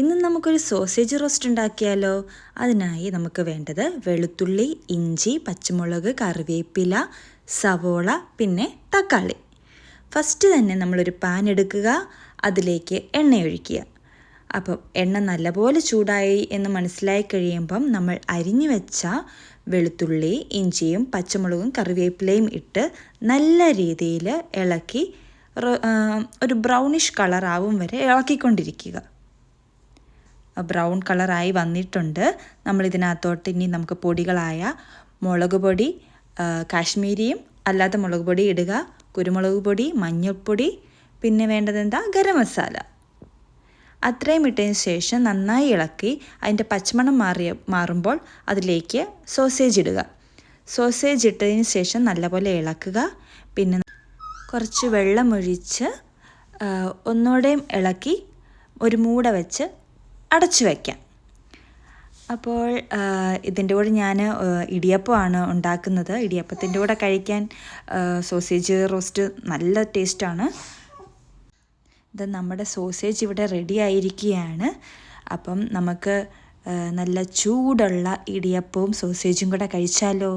ഇന്ന് നമുക്കൊരു sausage roast ഉണ്ടാക്കിയാലോ? അതിനായി നമുക്ക് വേണ്ടത് വെളുത്തുള്ളി, ഇഞ്ചി, പച്ചമുളക്, കറിവേപ്പില, സവോള, പിന്നെ തക്കാളി. ഫസ്റ്റ് തന്നെ നമ്മളൊരു പാൻ എടുക്കുക, അതിലേക്ക് എണ്ണ ഒഴിക്കുക. അപ്പം എണ്ണ നല്ലപോലെ ചൂടായി എന്ന് മനസ്സിലായി കഴിയുമ്പം നമ്മൾ അരിഞ്ഞു വെച്ച വെളുത്തുള്ളി, ഇഞ്ചിയും, പച്ചമുളകും, കറിവേപ്പിലയും ഇട്ട് നല്ല രീതിയിൽ ഇളക്കി ഒരു ബ്രൗണിഷ് കളറാവും വരെ ഇളക്കിക്കൊണ്ടിരിക്കുക. ബ്രൗൺ കളറായി വന്നിട്ടുണ്ട്. നമ്മളിതിനകത്തോട്ട് ഇനി നമുക്ക് പൊടികളായ മുളക് പൊടി, കാശ്മീരിയും അല്ലാത്ത മുളക് പൊടി ഇടുക, കുരുമുളക് പൊടി, മഞ്ഞൾപ്പൊടി, പിന്നെ വേണ്ടതെന്താ ഗരം മസാല. അത്രയും ഇട്ടതിന് ശേഷം നന്നായി ഇളക്കി അതിൻ്റെ പച്ചമണം മാറുമ്പോൾ അതിലേക്ക് സോസേജ് ഇടുക. സോസേജ് ഇട്ടതിന് ശേഷം നല്ലപോലെ ഇളക്കുക. പിന്നെ കുറച്ച് വെള്ളമൊഴിച്ച് ഒന്നുകൂടെയും ഇളക്കി ഒരു മൂട വെച്ച് അടച്ചു വയ്ക്കാം. അപ്പോൾ ഇതിൻ്റെ കൂടെ ഞാൻ ഇടിയപ്പമാണ് ഉണ്ടാക്കുന്നത്. ഇടിയപ്പത്തിൻ്റെ കൂടെ കഴിക്കാൻ സോസേജ് റോസ്റ്റ് നല്ല ടേസ്റ്റാണ്. ഇത് നമ്മുടെ സോസേജ് ഇവിടെ റെഡി ആയിരിക്കുകയാണ്. അപ്പം നമുക്ക് നല്ല ചൂടുള്ള ഇടിയപ്പവും സോസേജും കൂടെ കഴിച്ചാലോ?